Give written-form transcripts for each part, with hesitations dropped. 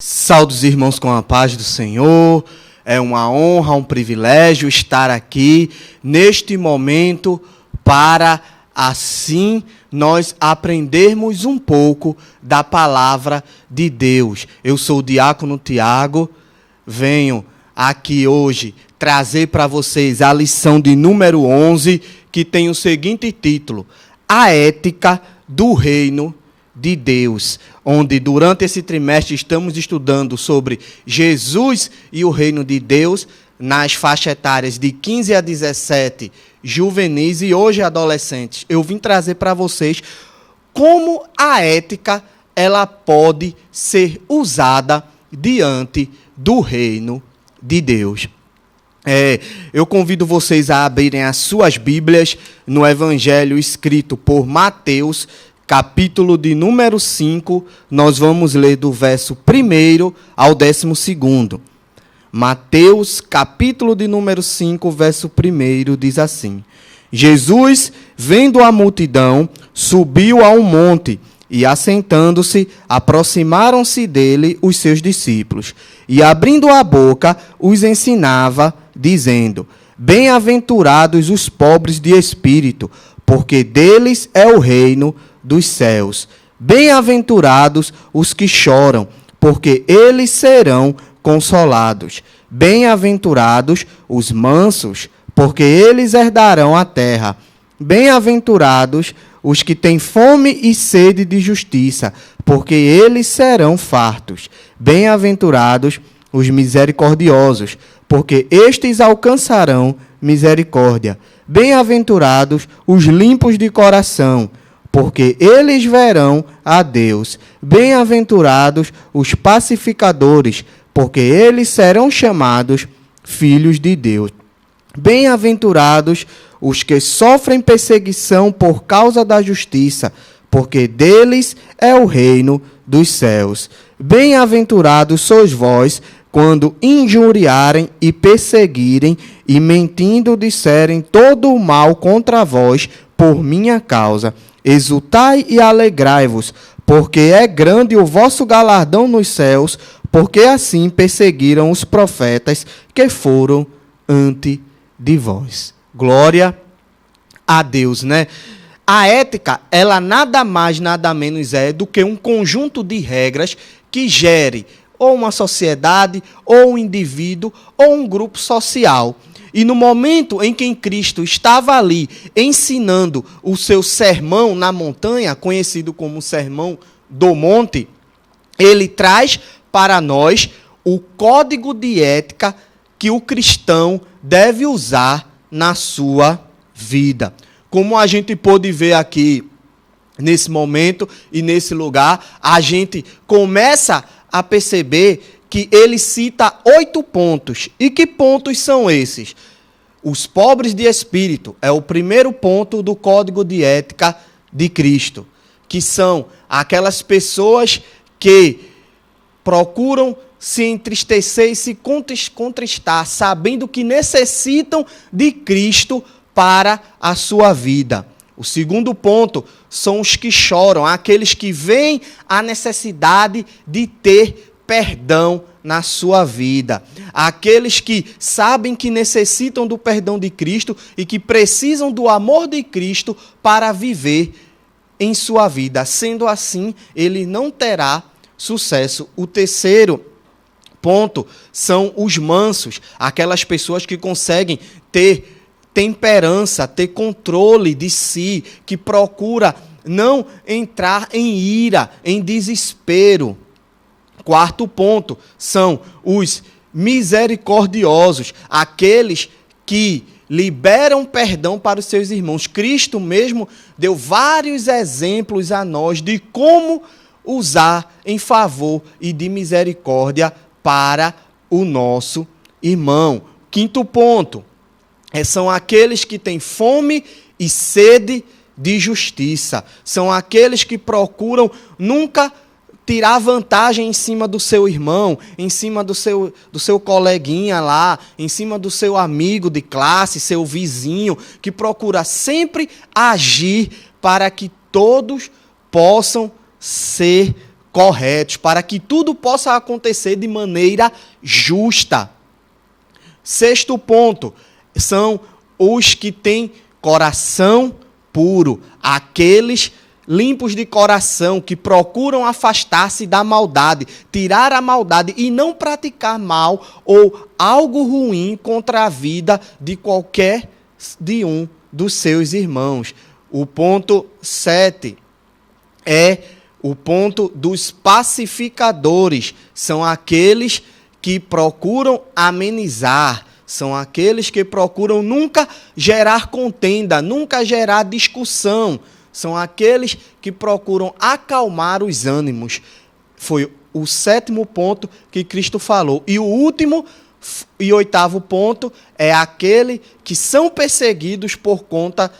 Saudos irmãos com a paz do Senhor, é uma honra, um privilégio estar aqui neste momento para assim nós aprendermos um pouco da palavra de Deus. Eu sou o diácono Tiago, venho aqui hoje trazer para vocês a lição de número 11, que tem o seguinte título: A Ética do Reino de Deus, onde durante esse trimestre estamos estudando sobre Jesus e o reino de Deus nas faixas etárias de 15 a 17, juvenis e hoje adolescentes. Eu vim trazer para vocês como a ética ela pode ser usada diante do reino de Deus. Eu convido vocês a abrirem as suas Bíblias no Evangelho escrito por Mateus, capítulo de número 5, nós vamos ler do verso 1 ao 12º. Mateus, capítulo de número 5, verso 1, diz assim: Jesus, vendo a multidão, subiu a um monte, e assentando-se, aproximaram-se dele os seus discípulos. E abrindo a boca, os ensinava, dizendo: Bem-aventurados os pobres de espírito, porque deles é o reino dos céus. Bem-aventurados os que choram, porque eles serão consolados. Bem-aventurados os mansos, porque eles herdarão a terra. Bem-aventurados os que têm fome e sede de justiça, porque eles serão fartos. Bem-aventurados os misericordiosos, porque estes alcançarão misericórdia. Bem-aventurados os limpos de coração, porque eles verão a Deus. Bem-aventurados os pacificadores, porque eles serão chamados filhos de Deus. Bem-aventurados os que sofrem perseguição por causa da justiça, porque deles é o reino dos céus. Bem-aventurados sois vós, quando injuriarem e perseguirem, e mentindo disserem todo o mal contra vós por minha causa. Exultai e alegrai-vos, porque é grande o vosso galardão nos céus, porque assim perseguiram os profetas que foram antes de vós. Glória a Deus, né? A ética, ela nada mais, nada menos é do que um conjunto de regras que gere ou uma sociedade, ou um indivíduo, ou um grupo social. E no momento em que Cristo estava ali ensinando o seu sermão na montanha, conhecido como o Sermão do Monte, ele traz para nós o código de ética que o cristão deve usar na sua vida. Como a gente pôde ver aqui nesse momento e nesse lugar, a gente começa a perceber que ele cita 8 pontos. E que pontos são esses? Os pobres de espírito é o primeiro ponto do código de ética de Cristo, que são aquelas pessoas que procuram se entristecer e se contristar, sabendo que necessitam de Cristo para a sua vida. O segundo ponto são os que choram, aqueles que veem a necessidade de ter perdão na sua vida. Aqueles que sabem que necessitam do perdão de Cristo e que precisam do amor de Cristo para viver em sua vida. Sendo assim, ele não terá sucesso. O terceiro ponto são os mansos, aquelas pessoas que conseguem ter temperança, ter controle de si, que procura não entrar em ira, em desespero. Quarto ponto são os misericordiosos, aqueles que liberam perdão para os seus irmãos. Cristo mesmo deu vários exemplos a nós de como usar em favor e de misericórdia para o nosso irmão. Quinto ponto, são aqueles que têm fome e sede de justiça. São aqueles que procuram nunca tirar vantagem em cima do seu irmão, em cima do seu coleguinha lá, em cima do seu amigo de classe, seu vizinho, que procura sempre agir para que todos possam ser corretos, para que tudo possa acontecer de maneira justa. Sexto ponto, são os que têm coração puro, aqueles limpos de coração, que procuram afastar-se da maldade, tirar a maldade e não praticar mal ou algo ruim contra a vida de qualquer de um dos seus irmãos. O ponto 7 é o ponto dos pacificadores. São aqueles que procuram amenizar, são aqueles que procuram nunca gerar contenda, nunca gerar discussão. São aqueles que procuram acalmar os ânimos. Foi o sétimo ponto que Cristo falou. E o último e oitavo ponto é aquele que são perseguidos por conta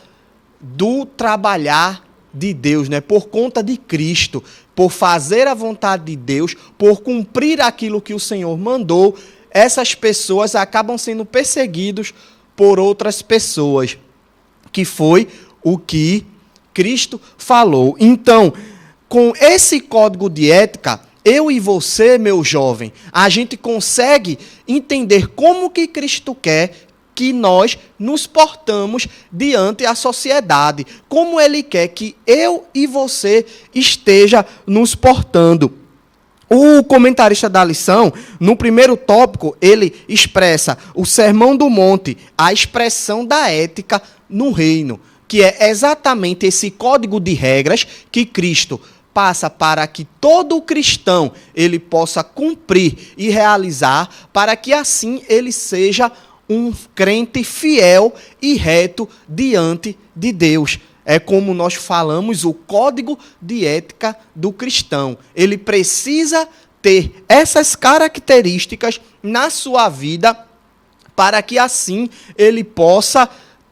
do trabalhar de Deus, né? Por conta de Cristo, por fazer a vontade de Deus, por cumprir aquilo que o Senhor mandou. Essas pessoas acabam sendo perseguidos por outras pessoas, que foi o que Cristo falou. Então, com esse código de ética, eu e você, meu jovem, a gente consegue entender como que Cristo quer que nós nos portamos diante da sociedade, como Ele quer que eu e você esteja nos portando. O comentarista da lição, no primeiro tópico, ele expressa o Sermão do Monte, a expressão da ética no reino, que é exatamente esse código de regras que Cristo passa para que todo cristão ele possa cumprir e realizar, para que assim ele seja um crente fiel e reto diante de Deus. É como nós falamos, o código de ética do cristão. Ele precisa ter essas características na sua vida para que assim ele possa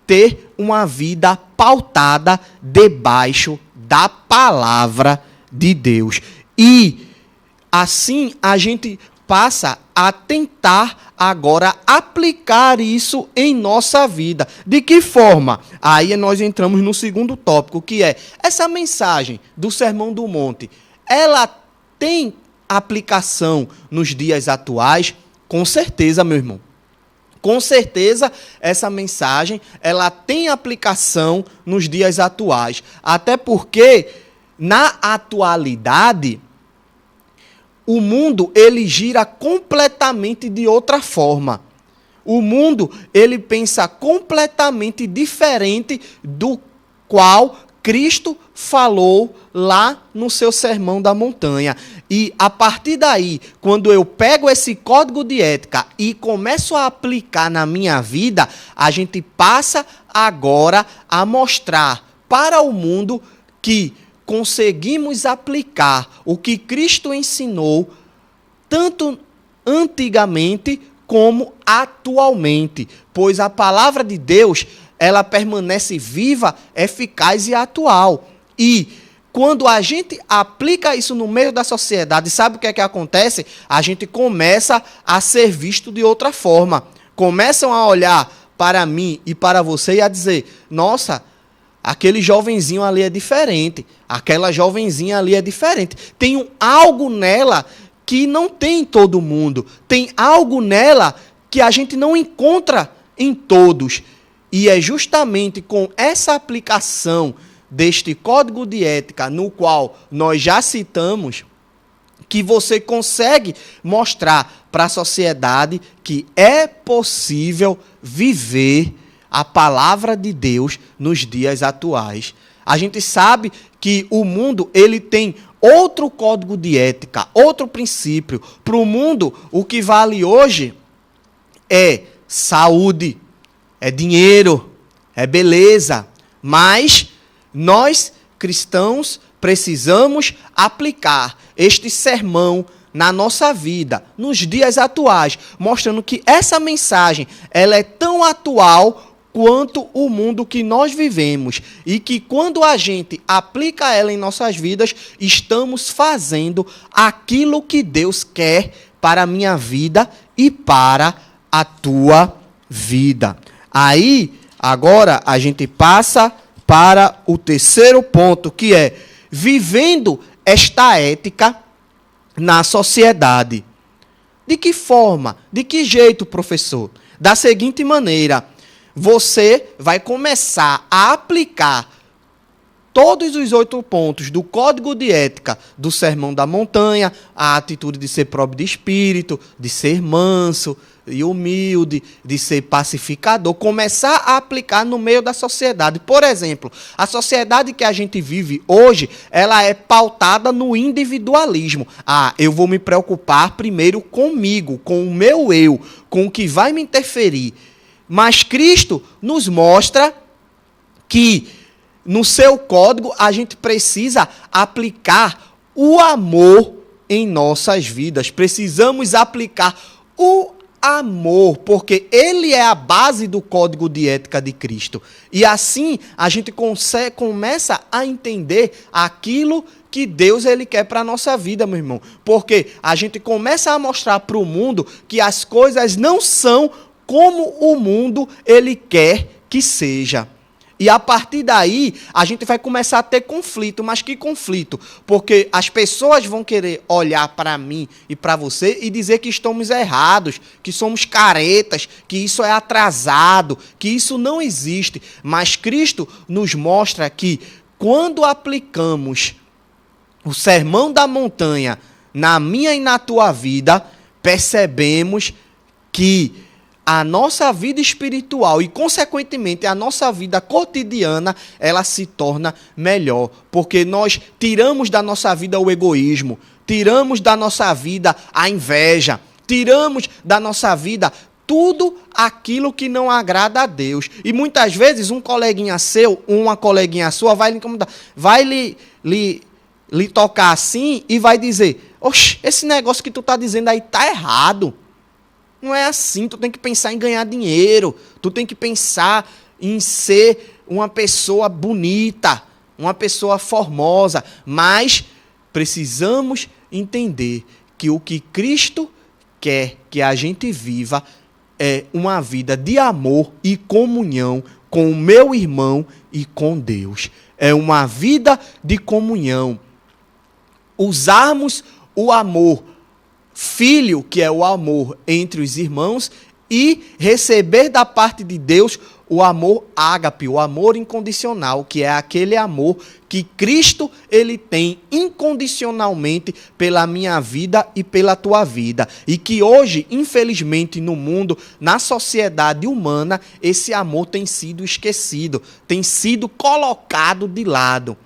ter uma vida pautada debaixo da palavra de Deus. E assim a gente passa a tentar agora aplicar isso em nossa vida. De que forma? Aí nós entramos no segundo tópico, que é essa mensagem do Sermão do Monte. Ela tem aplicação nos dias atuais? Com certeza, meu irmão. Com certeza, essa mensagem ela tem aplicação nos dias atuais. Até porque, na atualidade, o mundo ele gira completamente de outra forma. O mundo ele pensa completamente diferente do qual Cristo falou lá no seu Sermão da Montanha. E a partir daí, quando eu pego esse código de ética e começo a aplicar na minha vida, a gente passa agora a mostrar para o mundo que conseguimos aplicar o que Cristo ensinou, tanto antigamente como atualmente, pois a palavra de Deus, ela permanece viva, eficaz e atual. E quando a gente aplica isso no meio da sociedade, sabe o que é que acontece? A gente começa a ser visto de outra forma. Começam a olhar para mim e para você e a dizer, nossa, aquele jovenzinho ali é diferente, aquela jovenzinha ali é diferente. Tem algo nela que não tem em todo mundo. Tem algo nela que a gente não encontra em todos. E é justamente com essa aplicação deste código de ética, no qual nós já citamos, que você consegue mostrar para a sociedade que é possível viver a palavra de Deus nos dias atuais. A gente sabe que o mundo ele tem outro código de ética, outro princípio. Para o mundo, o que vale hoje é saúde, é dinheiro, é beleza. Mas nós, cristãos, precisamos aplicar este sermão na nossa vida, nos dias atuais, mostrando que essa mensagem ela é tão atual quanto o mundo que nós vivemos, e que quando a gente aplica ela em nossas vidas, estamos fazendo aquilo que Deus quer para a minha vida e para a tua vida. Aí, agora, a gente passa para o terceiro ponto, que é, vivendo esta ética, na sociedade. De que forma? De que jeito, professor? Da seguinte maneira: você vai começar a aplicar todos os 8 pontos do Código de Ética do Sermão da Montanha, a atitude de ser próprio de espírito, de ser manso e humilde, de ser pacificador, começar a aplicar no meio da sociedade. Por exemplo, a sociedade que a gente vive hoje, ela é pautada no individualismo. Eu vou me preocupar primeiro comigo, com o meu eu, com o que vai me interferir. Mas Cristo nos mostra que no seu código a gente precisa aplicar o amor em nossas vidas. Precisamos aplicar o amor, porque ele é a base do código de ética de Cristo. E assim a gente começa a entender aquilo que Deus ele quer para a nossa vida, meu irmão. Porque a gente começa a mostrar para o mundo que as coisas não são como o mundo ele quer que seja. E a partir daí, a gente vai começar a ter conflito. Mas que conflito? Porque as pessoas vão querer olhar para mim e para você e dizer que estamos errados, que somos caretas, que isso é atrasado, que isso não existe. Mas Cristo nos mostra que quando aplicamos o Sermão da Montanha na minha e na tua vida, percebemos que a nossa vida espiritual e, consequentemente, a nossa vida cotidiana, ela se torna melhor. Porque nós tiramos da nossa vida o egoísmo, tiramos da nossa vida a inveja, tiramos da nossa vida tudo aquilo que não agrada a Deus. E muitas vezes um coleguinha seu, uma coleguinha sua vai lhe incomodar, vai lhe tocar assim e vai dizer: oxe, esse negócio que tu está dizendo aí está errado. Não é assim, tu tem que pensar em ganhar dinheiro, tu tem que pensar em ser uma pessoa bonita, uma pessoa formosa, mas precisamos entender que o que Cristo quer que a gente viva é uma vida de amor e comunhão com o meu irmão e com Deus. É uma vida de comunhão. Usarmos o amor filho, que é o amor entre os irmãos, e receber da parte de Deus o amor ágape, o amor incondicional, que é aquele amor que Cristo ele tem incondicionalmente pela minha vida e pela tua vida. E que hoje, infelizmente, no mundo, na sociedade humana, esse amor tem sido esquecido, tem sido colocado de lado,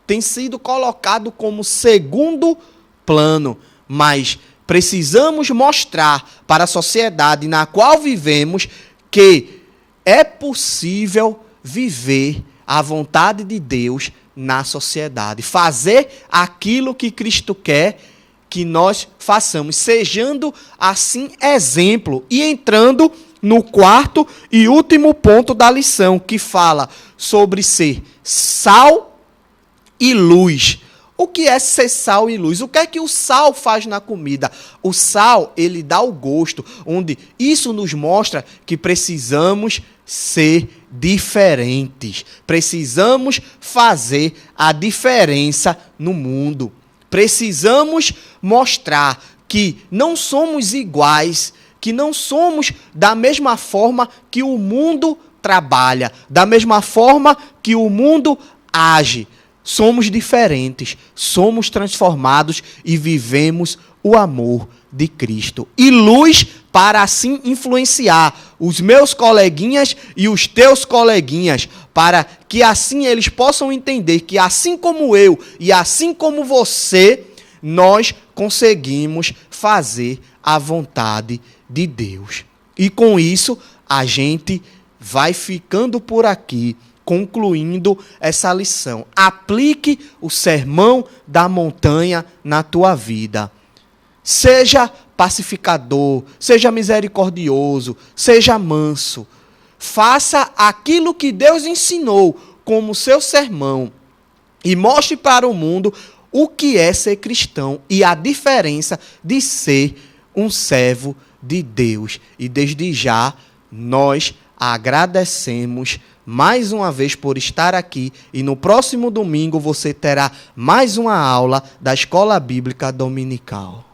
tem sido colocado como segundo plano, mas precisamos mostrar para a sociedade na qual vivemos que é possível viver a vontade de Deus na sociedade. Fazer aquilo que Cristo quer que nós façamos, sejando assim exemplo. E entrando no 4º e último ponto da lição, que fala sobre ser sal e luz. O que é ser sal e luz? O que é que o sal faz na comida? O sal, ele dá o gosto, onde isso nos mostra que precisamos ser diferentes. Precisamos fazer a diferença no mundo. Precisamos mostrar que não somos iguais, que não somos da mesma forma que o mundo trabalha, da mesma forma que o mundo age. Somos diferentes, somos transformados e vivemos o amor de Cristo. E luz para assim influenciar os meus coleguinhas e os teus coleguinhas, para que assim eles possam entender que assim como eu e assim como você, nós conseguimos fazer a vontade de Deus. E com isso, a gente vai ficando por aqui, concluindo essa lição. Aplique o Sermão da Montanha na tua vida. Seja pacificador, seja misericordioso, seja manso. Faça aquilo que Deus ensinou como seu sermão e mostre para o mundo o que é ser cristão e a diferença de ser um servo de Deus. E desde já nós agradecemos mais uma vez por estar aqui e no próximo domingo você terá mais uma aula da Escola Bíblica Dominical.